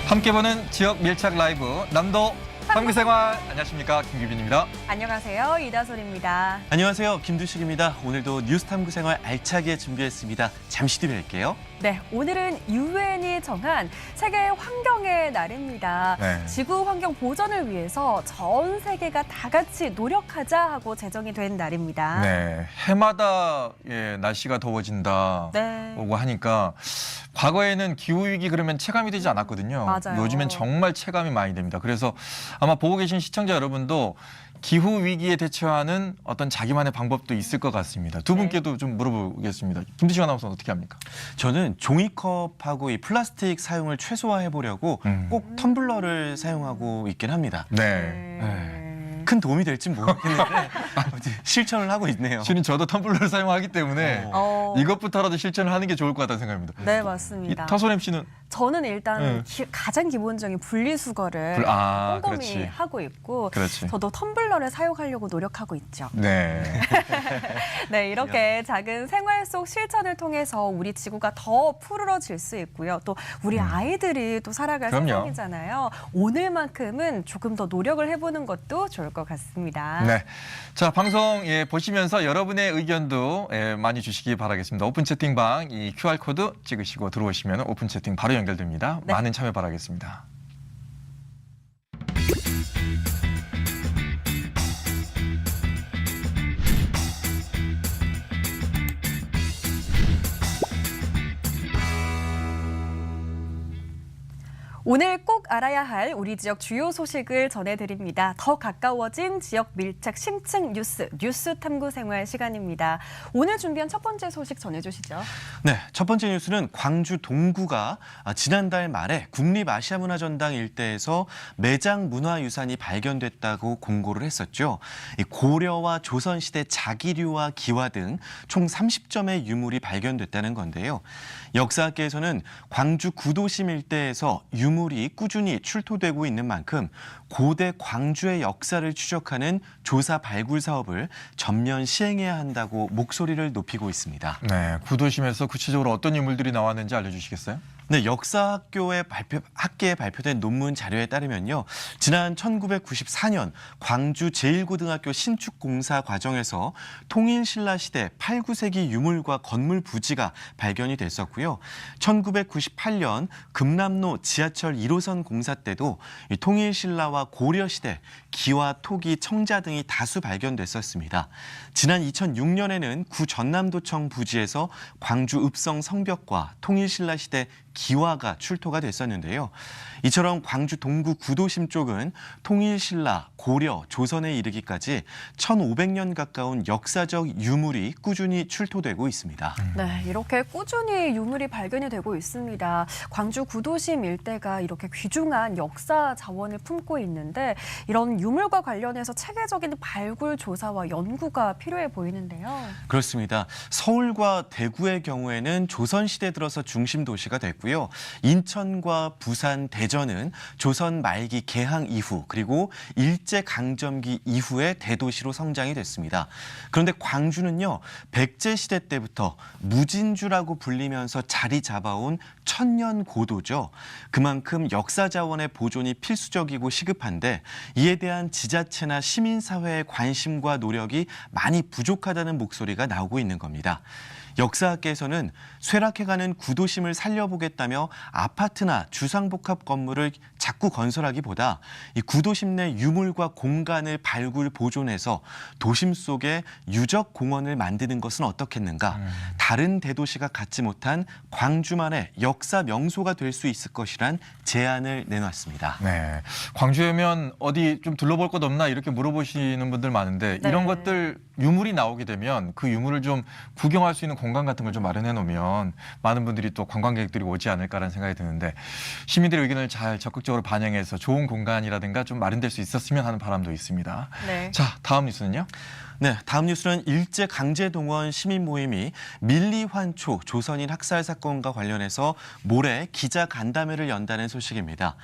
함께 보는 지역 밀착 라이브 남도 탐구생활. 안녕하십니까, 김규빈입니다. 안녕하세요, 이다솔입니다. 안녕하세요, 김두식입니다. 오늘도 뉴스 탐구 생활 알차게 준비했습니다. 잠시 뒤 뵐게요. 네, 오늘은 유엔이 정한 세계 환경의 날입니다. 네. 지구 환경 보전을 위해서 전 세계가 다 같이 노력하자 하고 제정이 된 날입니다. 네, 해마다 날씨가 더워진다 네. 오고 하니까 과거에는 기후위기 그러면 체감이 되지 않았거든요. 맞아요. 요즘엔 정말 체감이 많이 됩니다. 그래서 아마 보고 계신 시청자 여러분도 기후위기에 대처하는 어떤 자기만의 방법도 있을 것 같습니다. 두 분께도 좀 물어보겠습니다. 김두식 아나운서는 어떻게 합니까? 저는 종이컵하고 이 플라스틱 사용을 최소화해 보려고 꼭 텀블러를 사용하고 있긴 합니다. 네. 큰 도움이 될지 모르겠는데 실천을 하고 있네요. 실은 저도 텀블러를 사용하기 때문에 이것부터라도 실천을 하는 게 좋을 것 같다는 생각입니다. 네, 맞습니다. 타솔 MC는 저는 일단 가장 기본적인 분리수거를 꼼꼼히 그렇지. 하고 있고 그렇지. 저도 텀블러를 사용하려고 노력하고 있죠. 네. 네, 이렇게 작은 생활 속 실천을 통해서 우리 지구가 더 푸르러질 수 있고요. 또 우리 아이들이 또 살아갈 그럼요. 세상이잖아요. 오늘만큼은 조금 더 노력을 해보는 것도 좋을 것 같습니다. 네. 자, 방송 보시면서 여러분의 의견도 많이 주시기 바라겠습니다. 오픈 채팅방 이 QR코드 찍으시고 들어오시면 오픈 채팅 바로 연결됩니다. 네. 많은 참여 바라겠습니다. 오늘 꼭 알아야 할 우리 지역 주요 소식을 전해드립니다. 더 가까워진 지역 밀착 심층 뉴스 탐구 생활 시간입니다. 오늘 준비한 첫 번째 소식 전해주시죠. 네, 첫 번째 뉴스는 광주 동구가 지난달 말에 국립아시아문화전당 일대에서 매장 문화유산이 발견됐다고 공고를 했었죠. 이 고려와 조선시대 자기류와 기와 등 총 30점의 유물이 발견됐다는 건데요. 역사학계에서는 광주 구도심 일대에서 유물이 꾸준히 출토되고 있는 만큼 고대 광주의 역사를 추적하는 조사 발굴 사업을 전면 시행해야 한다고 목소리를 높이고 있습니다. 네. 구도심에서 구체적으로 어떤 유물들이 나왔는지 알려주시겠어요? 네, 학계에 발표된 논문 자료에 따르면요. 지난 1994년 광주 제1고등학교 신축 공사 과정에서 통일신라 시대 8, 9세기 유물과 건물 부지가 발견이 됐었고요. 1998년 금남로 지하철 1호선 공사 때도 이 통일신라와 고려시대 기와 토기, 청자 등이 다수 발견됐었습니다. 지난 2006년에는 구 전남도청 부지에서 광주 읍성 성벽과 통일신라 시대 기와가 출토가 됐었는데요. 이처럼 광주 동구 구도심 쪽은 통일신라, 고려, 조선에 이르기까지 1500년 가까운 역사적 유물이 꾸준히 출토되고 있습니다. 네, 이렇게 꾸준히 유물이 발견이 되고 있습니다. 광주 구도심 일대가 이렇게 귀중한 역사 자원을 품고 있는데 이런 유물과 관련해서 체계적인 발굴 조사와 연구가 필요해 보이는데요. 그렇습니다. 서울과 대구의 경우에는 조선시대 들어서 중심 도시가 됐고요. 인천과 부산, 대전은 조선 말기 개항 이후 그리고 일제강점기 이후에 대도시로 성장이 됐습니다. 그런데 광주는요. 백제시대 때부터 무진주라고 불리면서 자리 잡아온 천년 고도죠. 그만큼 역사 자원의 보존이 필수적이고 시급한데 이에 대한 지자체나 시민사회의 관심과 노력이 많이 부족하다는 목소리가 나오고 있는 겁니다. 역사학계에서는 쇠락해가는 구도심을 살려보겠다며 아파트나 주상복합 건물을 자꾸 건설하기보다 이 구도심 내 유물과 공간을 발굴 보존해서 도심 속에 유적 공원을 만드는 것은 어떻겠는가. 다른 대도시가 갖지 못한 광주만의 역사 명소가 될 수 있을 것이란 제안을 내놨습니다. 네. 광주에 오면 어디 좀 둘러볼 것 없나 이렇게 물어보시는 분들 많은데 네. 이런 것들 유물이 나오게 되면 그 유물을 좀 구경할 수 있는 공간 같은 걸 좀 마련해 놓으면 많은 분들이 또 관광객들이 오지 않을까라는 생각이 드는데 시민들의 의견을 잘 적극적으로 반영해서 좋은 공간이라든가 좀 마련될 수 있었으면 하는 바람도 있습니다. 네. 자, 다음 뉴스는요? 네, 다음 뉴스는 일제 강제동원 시민 모임이 밀리환초 조선인 학살 사건과 관련해서 모레 기자 간담회를 연다는 소식입니다.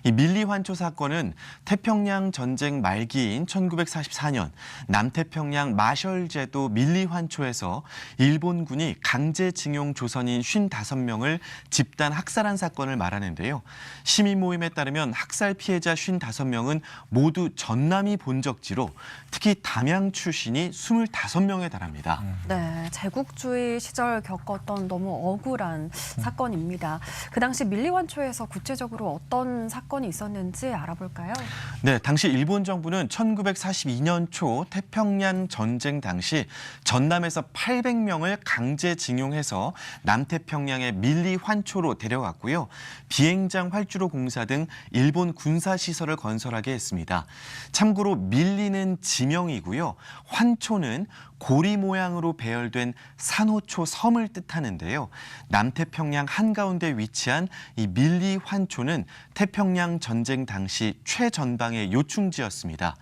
이 밀리환초 사건은 태평양 전쟁 말기인 1944년 남태평양 마셜제도 밀리환초에서 일본군이 강제징용 조선인 55명을 집단 학살한 사건을 말하는데요. 시민 모임에 따르면 학살 피해자 55명은 모두 전남이 본적지로 특히 담양 출신이 25명에 달합니다. 네, 제국주의 시절 겪었던 너무 억울한 사건입니다. 그 당시 밀리완초에서 구체적으로 어떤 사건이 있었는지 알아볼까요? 네, 당시 일본 정부는 1942년 초 태평양 전쟁 당시 전남에서 800명을 강제징용해서 남태평양의 밀리환초로 데려갔고요. 비행장 활주로 공사 등 일본 군사시설을 건설하게 했습니다. 참고로 밀리는 지명이고요. 환초는 고리 모양으로 배열된 산호초 섬을 뜻하는데요. 남태평양 한가운데 위치한 이 밀리환초는 태평양 전쟁 당시 최전방의 요충지였습니다.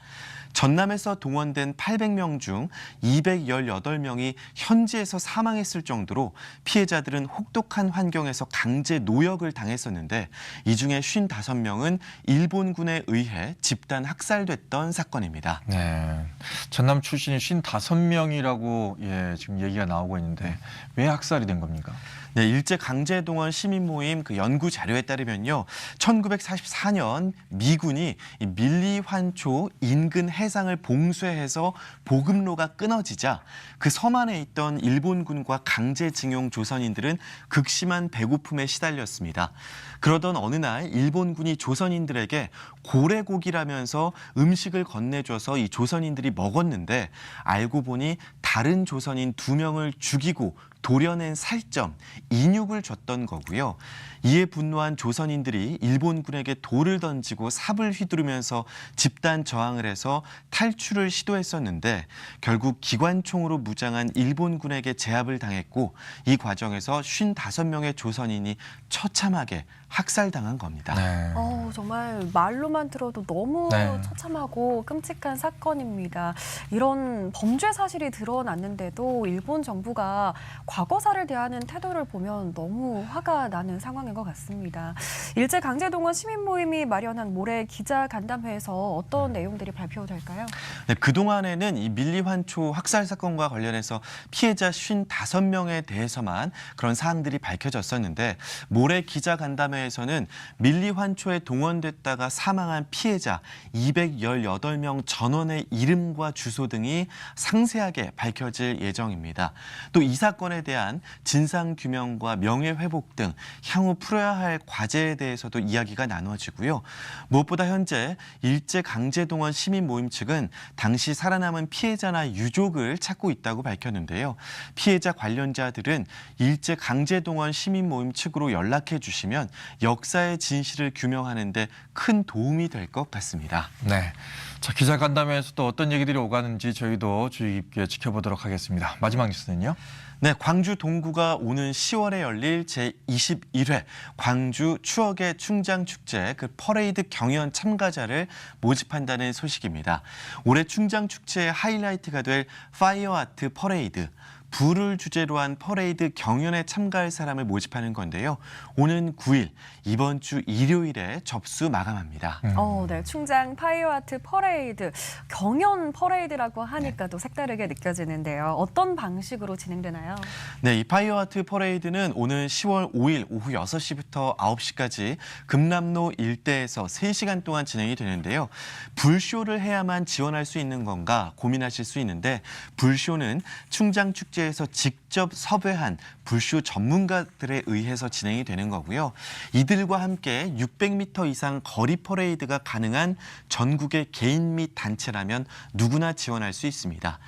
전남에서 동원된 800명 중 218명이 현지에서 사망했을 정도로 피해자들은 혹독한 환경에서 강제 노역을 당했었는데 이 중에 55명은 일본군에 의해 집단 학살됐던 사건입니다. 네, 전남 출신이 55명이라고 지금 얘기가 나오고 있는데 왜 학살이 된 겁니까? 네, 일제 강제동원 시민 모임 그 연구 자료에 따르면요, 1944년 미군이 이 밀리환초 인근 해상을 봉쇄해서 보급로가 끊어지자 그 섬 안에 있던 일본군과 강제징용 조선인들은 극심한 배고픔에 시달렸습니다. 그러던 어느 날 일본군이 조선인들에게 고래고기라면서 음식을 건네줘서 이 조선인들이 먹었는데 알고 보니 다른 조선인 2명을 죽이고 도려낸 살점, 인육을 줬던 거고요. 이에 분노한 조선인들이 일본군에게 돌을 던지고 삽을 휘두르면서 집단 저항을 해서 탈출을 시도했었는데 결국 기관총으로 무장한 일본군에게 제압을 당했고 이 과정에서 55명의 조선인이 처참하게 학살당한 겁니다. 네. 정말 말로만 들어도 너무 네. 처참하고 끔찍한 사건입니다. 이런 범죄 사실이 드러났는데도 일본 정부가 과거사를 대하는 태도를 보면 너무 화가 나는 상황인 것 같습니다. 일제 강제동원 시민 모임이 마련한 모레 기자 간담회에서 어떤 내용들이 발표될까요? 네, 그동안에는 이 밀리환초 학살 사건과 관련해서 피해자 55명에 대해서만 그런 사항들이 밝혀졌었는데 모레 기자 간담회에서는 밀리환초에 동원됐다가 사망한 피해자 218명 전원의 이름과 주소 등이 상세하게 밝혀질 예정입니다. 또 이 사건에 대한 진상규명과 명예회복 등 향후 풀어야 할 과제에 대해서도 이야기가 나눠지고요. 무엇보다 현재 일제강제동원 시민 모임 측은 당시 살아남은 피해자나 유족을 찾고 있다고 밝혔는데요. 피해자 관련자들은 일제강제동원 시민 모임 측으로 연락해 주시면 역사의 진실을 규명하는 데 큰 도움이 될 것 같습니다. 네. 자, 기자 간담회에서 또 어떤 얘기들이 오가는지 저희도 주의 깊게 지켜보도록 하겠습니다. 마지막 뉴스는요? 네, 광주 동구가 오는 10월에 열릴 제21회 광주 추억의 충장축제 그 퍼레이드 경연 참가자를 모집한다는 소식입니다. 올해 충장축제의 하이라이트가 될 파이어 아트 퍼레이드. 불을 주제로 한 퍼레이드 경연에 참가할 사람을 모집하는 건데요. 오는 9일, 이번 주 일요일에 접수 마감합니다. 네, 충장 파이어 아트 퍼레이드, 경연 퍼레이드라고 하니까 또 색다르게 느껴지는데요. 어떤 방식으로 진행되나요? 네, 이 파이어 아트 퍼레이드는 오는 10월 5일 오후 6시부터 9시까지 금남로 일대에서 3시간 동안 진행이 되는데요. 불쇼를 해야만 지원할 수 있는 건가 고민하실 수 있는데 불쇼는 충장축제에서 직접 섭외한 불쇼 전문가들에 의해서 진행이 되는 거고요. 이들과 함께 600m 이상 거리 퍼레이드가 가능한 전국의 개인 및 단체라면 누구나 지원할 수 있습니다.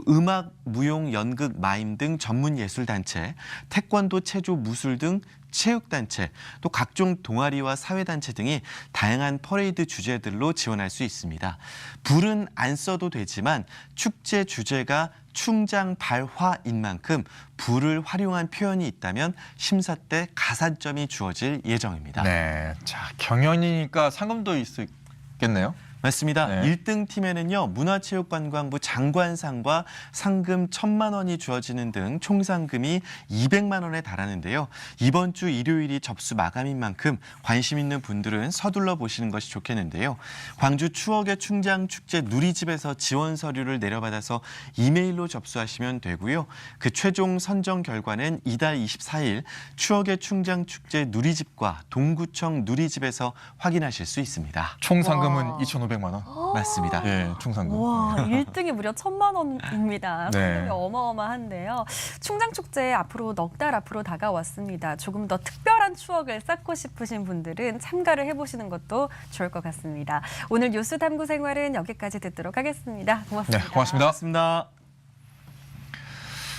음악, 무용, 연극, 마임 등 전문 예술 단체, 태권도, 체조, 무술 등 체육단체, 또 각종 동아리와 사회단체 등이 다양한 퍼레이드 주제들로 지원할 수 있습니다. 불은 안 써도 되지만 축제 주제가 충장발화인 만큼 불을 활용한 표현이 있다면 심사 때 가산점이 주어질 예정입니다. 네. 자, 경연이니까 상금도 있겠네요. 맞습니다. 네. 1등 팀에는요, 문화체육관광부 장관상과 상금 1,000만 원이 주어지는 등 총 상금이 200만 원에 달하는데요. 이번 주 일요일이 접수 마감인 만큼 관심 있는 분들은 서둘러 보시는 것이 좋겠는데요. 광주 추억의 충장축제 누리집에서 지원 서류를 내려받아서 이메일로 접수하시면 되고요. 그 최종 선정 결과는 이달 24일 추억의 충장축제 누리집과 동구청 누리집에서 확인하실 수 있습니다. 총 상금은 와. 2,500만 원. 맞습니다. 예, 총 상금. 와, 1등이 무려 1,000만 원입니다. 네. 상금이 어마어마한데요. 충장축제 앞으로 넉 달 앞으로 다가왔습니다. 조금 더 특별한 추억을 쌓고 싶으신 분들은 참가를 해보시는 것도 좋을 것 같습니다. 오늘 뉴스 탐구 생활은 여기까지 듣도록 하겠습니다. 고맙습니다. 네, 고맙습니다. 맞습니다.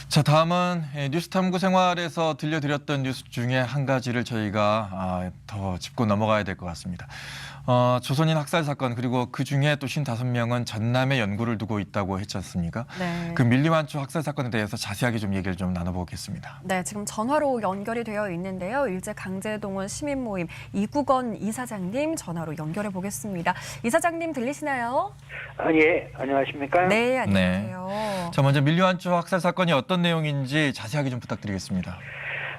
자, 다음은 뉴스 탐구 생활에서 들려드렸던 뉴스 중에 한 가지를 저희가 더 짚고 넘어가야 될 것 같습니다. 조선인 학살 사건 그리고 그중에 또 55명은 전남에 연구를 두고 있다고 했지 않습니까? 네. 그 밀리완초 학살 사건에 대해서 자세하게 좀 얘기를 좀 나눠보겠습니다. 네, 지금 전화로 연결이 되어 있는데요. 일제 강제동원 시민 모임 이국원 이사장님 전화로 연결해 보겠습니다. 이사장님 들리시나요? 예, 안녕하십니까? 네, 안녕하세요. 자, 먼저 밀리완초 학살 사건이 어떤 내용인지 자세하게 좀 부탁드리겠습니다.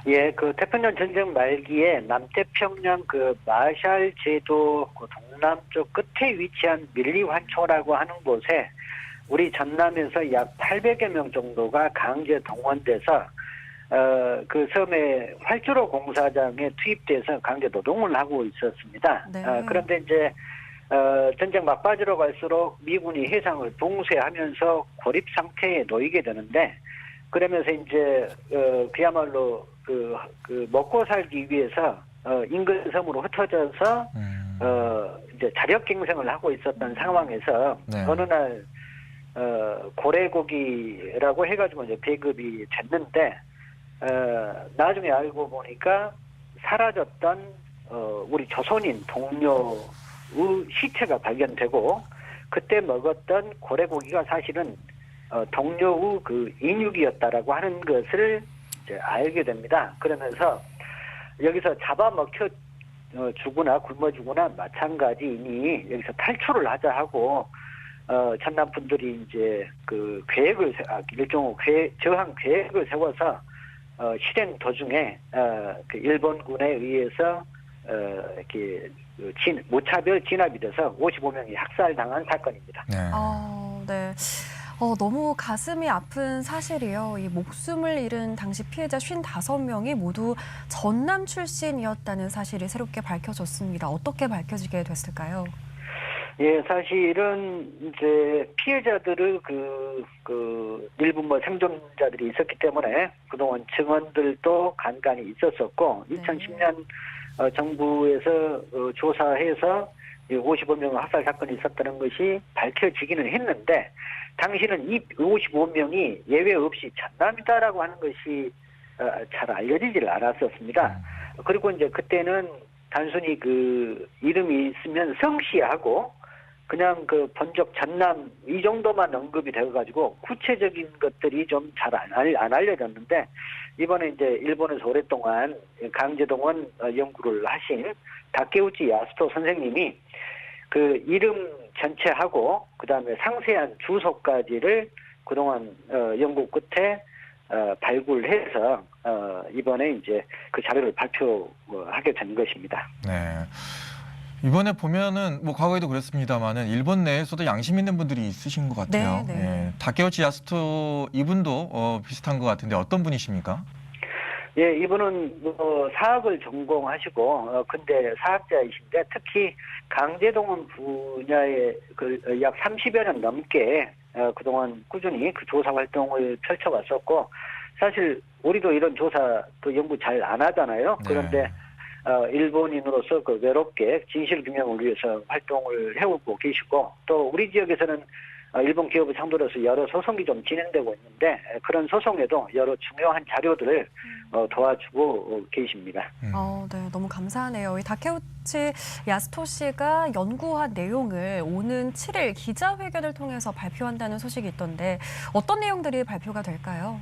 예, 그 태평양 전쟁 말기에 남태평양 그 마샬 제도 그 동남쪽 끝에 위치한 밀리완초라고 하는 곳에 우리 전남에서 약 800여 명 정도가 강제 동원돼서 그 섬의 활주로 공사장에 투입돼서 강제 노동을 하고 있었습니다. 네. 그런데 이제 전쟁 막바지로 갈수록 미군이 해상을 봉쇄하면서 고립 상태에 놓이게 되는데 그러면서 이제 그야말로 그 먹고 살기 위해서 인근 섬으로 흩어져서 이제 자력 갱생을 하고 있었던 상황에서 네. 어느 날 고래고기라고 해가지고 이제 배급이 됐는데 나중에 알고 보니까 사라졌던 우리 조선인 동료의 시체가 발견되고 그때 먹었던 고래고기가 사실은 동료의 그 인육이었다라고 하는 것을 이제 알게 됩니다. 그러면서 여기서 잡아먹혀 주거나 굶어 주거나 마찬가지이니 여기서 탈출을 하자 하고 전남 분들이 이제 그 계획을 일종의 저항 계획을 세워서 실행 도중에 그 일본군에 의해서 이렇게 무차별 진압이 돼서 55명이 학살당한 사건입니다. 네. 네. 너무 가슴이 아픈 사실이요. 이 목숨을 잃은 당시 피해자 55명이 모두 전남 출신이었다는 사실이 새롭게 밝혀졌습니다. 어떻게 밝혀지게 됐을까요? 예, 사실은 이제 피해자들의 그 일부 뭐 생존자들이 있었기 때문에 그동안 증언들도 간간히 있었었고, 네. 2010년 정부에서 조사해서 55명 학살 사건이 있었다는 것이 밝혀지기는 했는데, 당시는 이 55명이 예외 없이 전남이다라고 하는 것이 잘 알려지질 않았었습니다. 그리고 이제 그때는 단순히 그 이름이 있으면 성씨하고 그냥 그 번적 전남 이 정도만 언급이 되어가지고 구체적인 것들이 좀 잘 안 알려졌는데, 이번에 이제 일본에서 오랫동안 강제동원 연구를 하신 다케우치 야스토 선생님이 그 이름 전체하고 그다음에 상세한 주소까지를 그동안 연구 끝에 발굴해서 이번에 이제 그 자료를 발표하게 된 것입니다. 네. 이번에 보면은 뭐 과거에도 그랬습니다만은 일본 내에서도 양심 있는 분들이 있으신 것 같아요. 네, 네. 예. 다케우치 야스토 이분도 비슷한 것 같은데 어떤 분이십니까? 예, 이분은 사학을 전공하시고 근대 사학자이신데 특히 강제동원 분야에 약 30여 년 넘게 그동안 꾸준히 그 조사 활동을 펼쳐왔었고, 사실 우리도 이런 조사 또 연구 잘 안 하잖아요. 네. 그런데 일본인으로서 그 외롭게 진실 규명을 위해서 활동을 해오고 계시고, 또 우리 지역에서는 일본 기업을 상대로서 여러 소송이 좀 진행되고 있는데 그런 소송에도 여러 중요한 자료들을 도와주고 계십니다. 네, 너무 감사하네요. 이 다케우치 야스토 씨가 연구한 내용을 오는 7일 기자회견을 통해서 발표한다는 소식이 있던데 어떤 내용들이 발표가 될까요?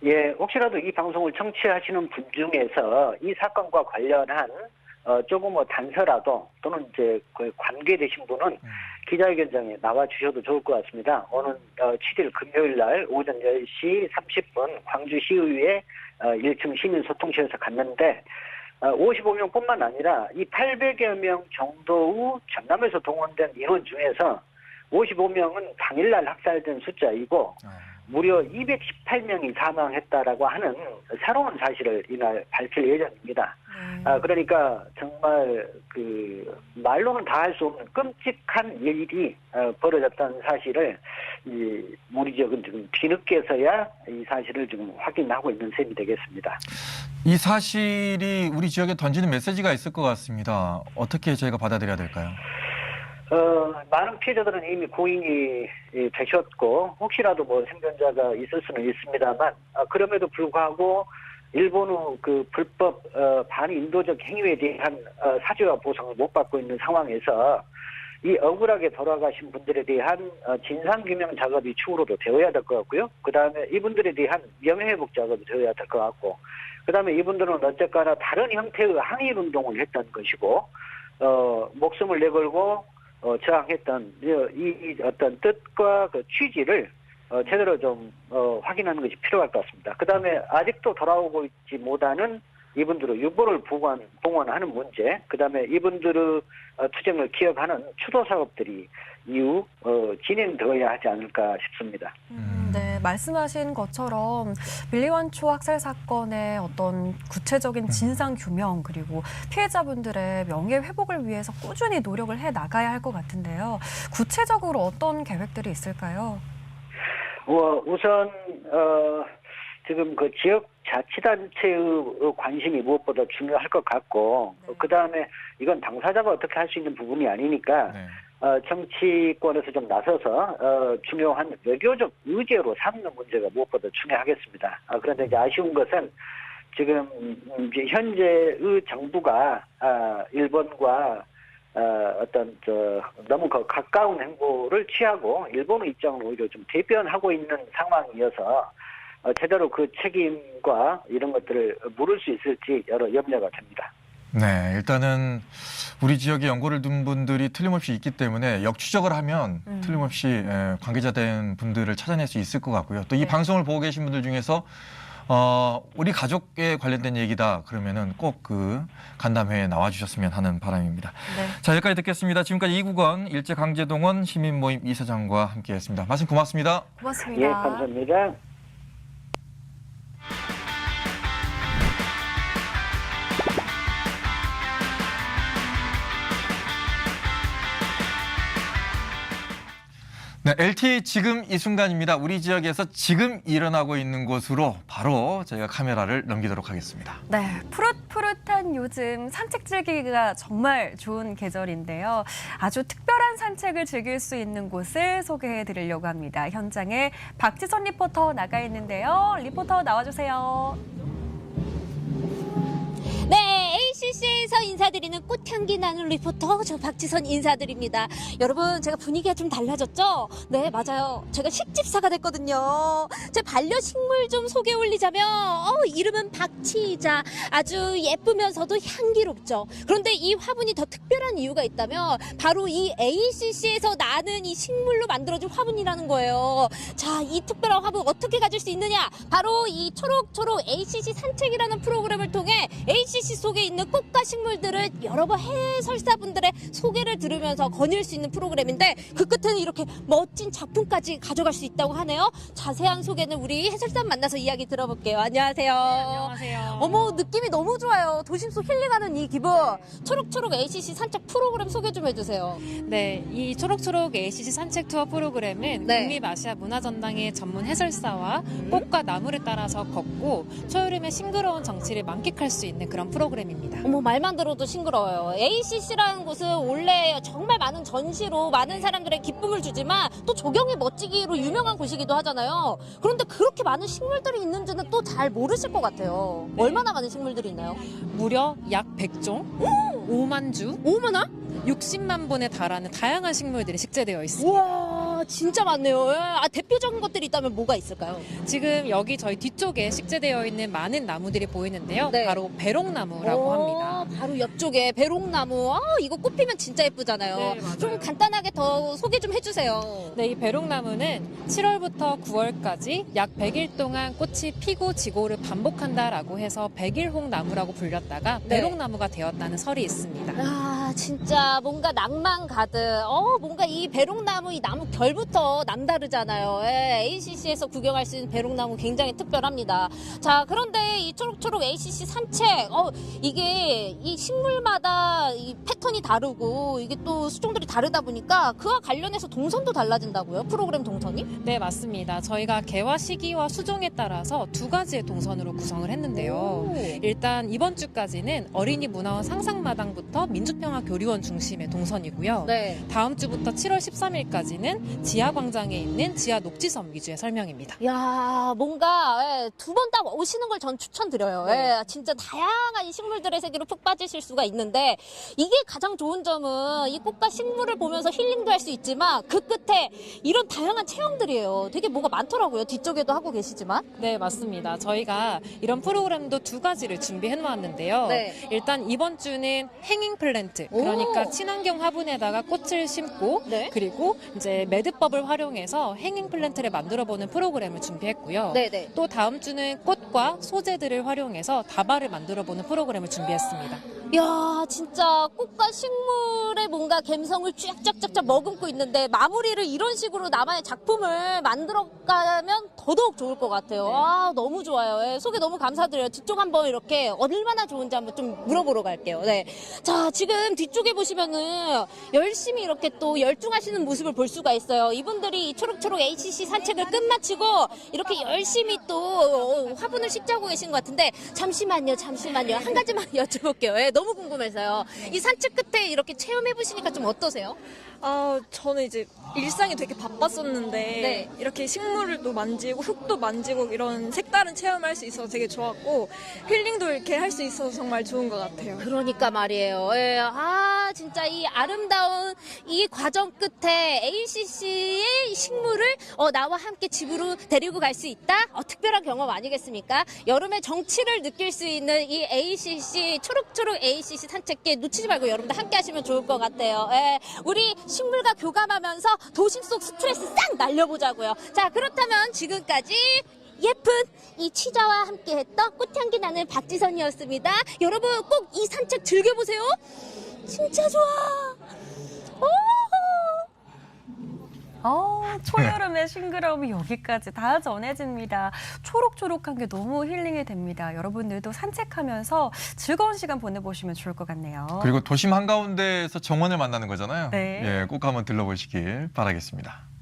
예, 혹시라도 이 방송을 청취하시는 분 중에서 이 사건과 관련한 조금 뭐 단서라도 또는 이제 그 관계되신 분은 기자회견장에 나와 주셔도 좋을 것 같습니다. 오는 7일 금요일 날 오전 10시 30분 광주시의회 1층 시민소통실에서 갔는데 55명뿐만 아니라 이 800여 명 정도의 전남에서 동원된 인원 중에서 55명은 당일날 학살된 숫자이고 무려 218명이 사망했다라고 하는 새로운 사실을 이날 밝힐 예정입니다. 그러니까 정말 그 말로는 다 할 수 없는 끔찍한 일이 벌어졌다는 사실을 우리 지역은 지금 뒤늦게서야 이 사실을 지금 확인하고 있는 셈이 되겠습니다. 이 사실이 우리 지역에 던지는 메시지가 있을 것 같습니다. 어떻게 저희가 받아들여야 될까요? 많은 피해자들은 이미 고인이 되셨고 혹시라도 뭐 생존자가 있을 수는 있습니다만 그럼에도 불구하고 일본의 그 불법 반인도적 행위에 대한 사죄와 보상을 못 받고 있는 상황에서 이 억울하게 돌아가신 분들에 대한 진상규명 작업이 추후로도 되어야 될 것 같고요. 그다음에 이분들에 대한 명예회복 작업이 되어야 될 것 같고 그다음에 이분들은 어쨌거나 다른 형태의 항일운동을 했던 것이고 목숨을 내걸고 저항했던 이 어떤 뜻과 그 취지를 제대로 좀 확인하는 것이 필요할 것 같습니다. 그다음에 아직도 돌아오고 있지 못하는 이분들의 유보를 봉헌하는 문제, 그다음에 이분들의 투쟁을 기억하는 추도 작업들이 이후 진행되어야 하지 않을까 싶습니다. 네, 말씀하신 것처럼 밀리완초 학살 사건의 어떤 구체적인 진상 규명 그리고 피해자분들의 명예 회복을 위해서 꾸준히 노력을 해 나가야 할 것 같은데요. 구체적으로 어떤 계획들이 있을까요? 우선 지금 그 지역 자치단체의 관심이 무엇보다 중요할 것 같고 그다음에 이건 당사자가 어떻게 할 수 있는 부분이 아니니까 정치권에서 좀 나서서 중요한 외교적 의제로 삼는 문제가 무엇보다 중요하겠습니다. 그런데 이제 아쉬운 것은 지금 이제 현재의 정부가 일본과 어떤 너무 가까운 행보를 취하고 일본의 입장을 오히려 좀 대변하고 있는 상황이어서 제대로 그 책임과 이런 것들을 물을 수 있을지 여러 염려가 됩니다. 네, 일단은 우리 지역에 연고를 둔 분들이 틀림없이 있기 때문에 역추적을 하면 틀림없이 관계자된 분들을 찾아낼 수 있을 것 같고요. 또 이 방송을 보고 계신 분들 중에서 우리 가족에 관련된 얘기다 그러면은 꼭 그 간담회에 나와주셨으면 하는 바람입니다. 네. 자, 여기까지 듣겠습니다. 지금까지 이국원 일제강제동원 시민모임 이사장과 함께했습니다. 말씀 고맙습니다. 고맙습니다. 예, 감사합니다. 네, LTE 지금 이 순간입니다. 우리 지역에서 지금 일어나고 있는 곳으로 바로 저희가 카메라를 넘기도록 하겠습니다. 네, 푸릇푸릇한 요즘 산책 즐기기가 정말 좋은 계절인데요. 아주 특별한 산책을 즐길 수 있는 곳을 소개해 드리려고 합니다. 현장에 박지선 리포터 나가 있는데요. 리포터 나와주세요. 네, ACC에서 인사드리는 꽃향기 나는 리포터 저 박지선 인사드립니다. 여러분, 제가 분위기가 좀 달라졌죠? 네, 맞아요. 제가 식집사가 됐거든요. 제 반려식물 좀 소개 올리자면 이름은 박치이자 아주 예쁘면서도 향기롭죠. 그런데 이 화분이 더 특별한 이유가 있다면 바로 이 ACC에서 나는 이 식물로 만들어진 화분이라는 거예요. 자, 이 특별한 화분 어떻게 가질 수 있느냐? 바로 이 초록초록 ACC 산책이라는 프로그램을 통해 ACC 속에 있는 꽃과 식물들을 여러 번 해설사분들의 소개를 들으면서 거닐 수 있는 프로그램인데 그 끝에는 이렇게 멋진 작품까지 가져갈 수 있다고 하네요. 자세한 소개는 우리 해설사 만나서 이야기 들어볼게요. 안녕하세요. 네, 안녕하세요. 어머, 느낌이 너무 좋아요. 도심 속 힐링하는 이 기분. 초록초록 ACC 산책 프로그램 소개 좀 해주세요. 네, 이 초록초록 ACC 산책 투어 프로그램은 네. 국립아시아 문화전당의 전문 해설사와 꽃과 나무를 따라서 걷고 초여름의 싱그러운 정취를 만끽할 수 있는 그런 프로그램입니다. 어머, 말만 들어도 싱그러워요. ACC라는 곳은 원래 정말 많은 전시로 많은 사람들의 기쁨을 주지만 또 조경이 멋지기로 유명한 곳이기도 하잖아요. 그런데 그렇게 많은 식물들이 있는지는 또 잘 모르실 것 같아요. 얼마나 많은 식물들이 있나요? 무려 약 100종, 5만 주, 5만원? 60만 본에 달하는 다양한 식물들이 식재되어 있습니다. 우와, 진짜 많네요. 대표적인 것들이 있다면 뭐가 있을까요? 지금 여기 저희 뒤쪽에 식재되어 있는 많은 나무들이 보이는데요. 네. 바로 배롱나무라고 합니다. 바로 옆쪽에 배롱나무. 이거 꽃피면 진짜 예쁘잖아요. 네, 맞아요. 좀 간단하게 더 소개 좀 해주세요. 네, 이 배롱나무는 7월부터 9월까지 약 100일 동안 꽃이 피고 지고를 반복한다라고 해서 백일홍나무라고 불렸다가 네. 배롱나무가 되었다는 설이 있습니다. 진짜 뭔가 낭만 가득. 뭔가 이 배롱나무, 이 나무 결부터 남다르잖아요. ACC에서 구경할 수 있는 배롱나무 굉장히 특별합니다. 자, 그런데 이 초록초록 ACC 산책, 이게 이 식물마다 이 패턴이 다르고 이게 또 수종들이 다르다 보니까 그와 관련해서 동선도 달라진다고요? 프로그램 동선이? 네, 맞습니다. 저희가 개화 시기와 수종에 따라서 두 가지의 동선으로 구성을 했는데요. 일단 이번 주까지는 어린이 문화원 상상마당부터 민주평화 교류원 중심의 동선이고요. 네. 다음 주부터 7월 13일까지는 지하광장에 있는 지하 녹지섬 위주의 설명입니다. 야, 뭔가 두 번 다 오시는 걸 전 추천드려요. 네. 진짜 다양한 이 식물들의 세계로 푹 빠지실 수가 있는데 이게 가장 좋은 점은 이 꽃과 식물을 보면서 힐링도 할 수 있지만 그 끝에 이런 다양한 체험들이에요. 되게 뭐가 많더라고요. 뒤쪽에도 하고 계시지만. 네, 맞습니다. 저희가 이런 프로그램도 두 가지를 준비해 놓았는데요. 네. 일단 이번 주는 행잉 플랜트, 그러니까 오. 친환경 화분에다가 꽃을 심고 네. 그리고 이제 매듭법을 활용해서 행잉 플랜트를 만들어 보는 프로그램을 준비했고요. 네네. 또 다음 주는 꽃과 소재들을 활용해서 다발을 만들어 보는 프로그램을 준비했습니다. 야, 진짜 꽃과 식물의 뭔가 감성을 쫙쫙쫙쫙 머금고 있는데 마무리를 이런 식으로 나만의 작품을 만들어가면 더더욱 좋을 것 같아요. 너무 좋아요. 소개 너무 감사드려요. 뒤쪽 한번 이렇게 얼마나 좋은지 한번 좀 물어보러 갈게요. 네. 자, 지금 뒤쪽에 보시면은 열심히 이렇게 또 열중하시는 모습을 볼 수가 있어요. 이분들이 이 초록초록 ACC 산책을 끝마치고 이렇게 열심히 또 화분을 식재하고 계신 것 같은데 잠시만요. 한 가지만 여쭤볼게요. 너무 궁금해서요. 이 산책 끝에 이렇게 체험해 보시니까 좀 어떠세요? 저는 이제 일상이 되게 바빴었는데 네. 이렇게 식물도 만지고 흙도 만지고 이런 색다른 체험을 할 수 있어서 되게 좋았고 힐링도 이렇게 할 수 있어서 정말 좋은 것 같아요. 그러니까 말이에요. 진짜 이 아름다운 이 과정 끝에 ACC의 식물을 나와 함께 집으로 데리고 갈 수 있다? 특별한 경험 아니겠습니까? 여름의 정취를 느낄 수 있는 이 ACC, 초록초록 ACC 산책길 놓치지 말고 여러분들 함께 하시면 좋을 것 같아요. 우리 식물과 교감하면서 도심 속 스트레스 싹 날려보자고요. 자, 그렇다면 지금까지 예쁜 이 취자와 함께했던 꽃향기 나는 박지선이었습니다. 여러분 꼭 이 산책 즐겨보세요. 진짜 좋아. 초여름의 싱그러움이 여기까지 다 전해집니다. 초록초록한 게 너무 힐링이 됩니다. 여러분들도 산책하면서 즐거운 시간 보내보시면 좋을 것 같네요. 그리고 도심 한가운데에서 정원을 만나는 거잖아요. 네. 예, 꼭 한번 들러보시길 바라겠습니다.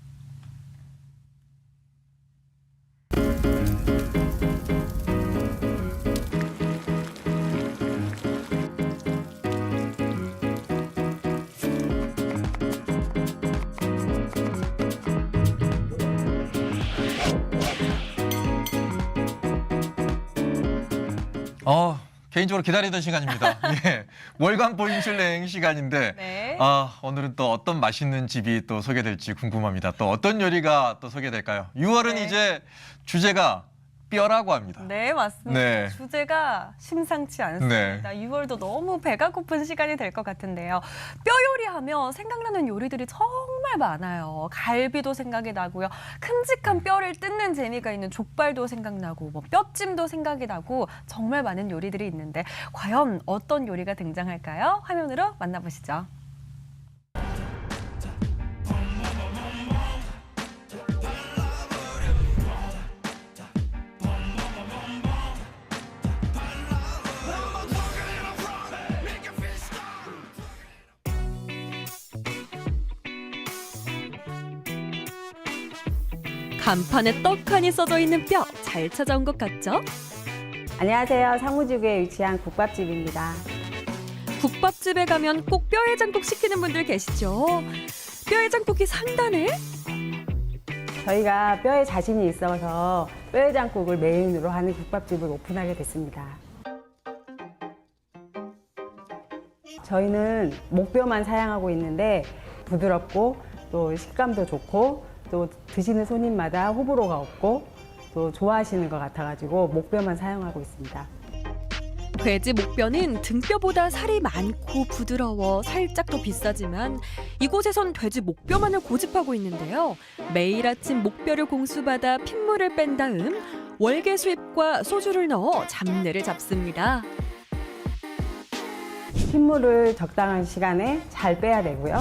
개인적으로 기다리던 시간입니다. 예, 월간 보임슐랭 시간인데 네. 오늘은 또 어떤 맛있는 집이 또 소개될지 궁금합니다. 또 어떤 요리가 또 소개될까요? 6월은 네. 이제 주제가 뼈라고 합니다. 네, 맞습니다. 네. 주제가 심상치 않습니다. 6월도 너무 배가 고픈 시간이 될 것 같은데요. 뼈 요리하면 생각나는 요리들이 정말 많아요. 갈비도 생각이 나고요. 큼직한 뼈를 뜯는 재미가 있는 족발도 생각나고 뼈찜도 생각이 나고 정말 많은 요리들이 있는데 과연 어떤 요리가 등장할까요? 화면으로 만나보시죠. 간판에 떡하니 써져 있는 뼈, 잘 찾아온 것 같죠? 안녕하세요. 상무지구에 위치한 국밥집입니다. 국밥집에 가면 꼭 뼈해장국 시키는 분들 계시죠? 뼈해장국이 상단에? 저희가 뼈에 자신이 있어서 뼈해장국을 메인으로 하는 국밥집을 오픈하게 됐습니다. 저희는 목뼈만 사용하고 있는데 부드럽고 또 식감도 좋고 또 드시는 손님마다 호불호가 없고 또 좋아하시는 것 같아가지고 목뼈만 사용하고 있습니다. 돼지 목뼈는 등뼈보다 살이 많고 부드러워 살짝 더 비싸지만 이곳에선 돼지 목뼈만을 고집하고 있는데요. 매일 아침 목뼈를 공수받아 핏물을 뺀 다음 월계수잎과 소주를 넣어 잡내를 잡습니다. 핏물을 적당한 시간에 잘 빼야 되고요.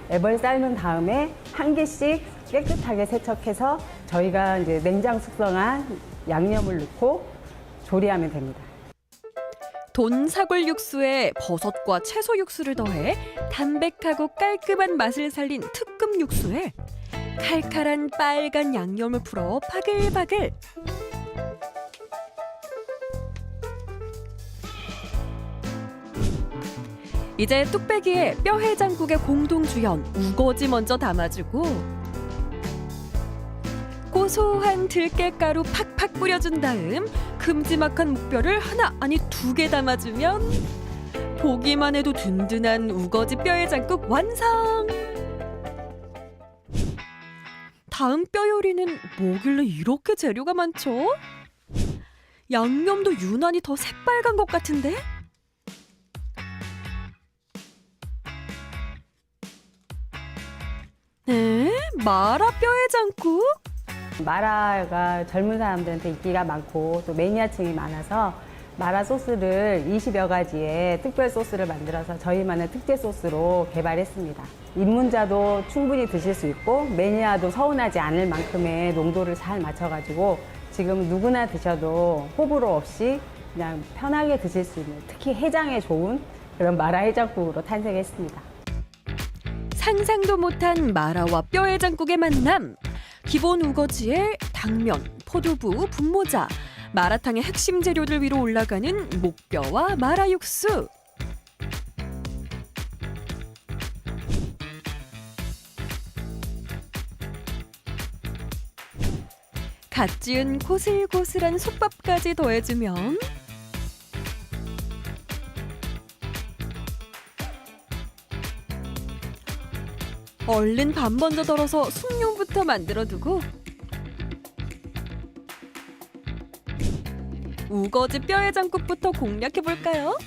애벌 삶은 다음에 한 개씩 깨끗하게 세척해서 저희가 이제 냉장 숙성한 양념을 넣고 조리하면 됩니다. 돈사골 육수에 버섯과 채소 육수를 더해 담백하고 깔끔한 맛을 살린 특급 육수에 칼칼한 빨간 양념을 풀어 바글바글. 이제 뚝배기에 뼈해장국의 공동주연 우거지 먼저 담아주고 고소한 들깨가루 팍팍 뿌려준 다음 큼지막한 목뼈를 하나 아니 2개 담아주면 보기만 해도 든든한 우거지 뼈해장국 완성! 다음 뼈 요리는 뭐길래 이렇게 재료가 많죠? 양념도 유난히 더 새빨간 것 같은데? 네? 마라 뼈해장국? 마라가 젊은 사람들한테 인기가 많고 또 매니아층이 많아서 마라 소스를 20여 가지의 특별 소스를 만들어서 저희만의 특제 소스로 개발했습니다. 입문자도 충분히 드실 수 있고 매니아도 서운하지 않을 만큼의 농도를 잘 맞춰가지고 지금 누구나 드셔도 호불호 없이 그냥 편하게 드실 수 있는 특히 해장에 좋은 그런 마라 해장국으로 탄생했습니다. 상상도 못한 마라와 뼈해장국의 만남. 기본 우거지에 당면, 포두부, 분모자, 마라탕의 핵심 재료들 위로 올라가는 목뼈와 마라 육수. 갓 지은 고슬고슬한 솥밥까지 더해주면 얼른 밥 먼저 덜어서 숭늉부터 만들어두고 우거지 뼈해장국부터 공략해볼까요?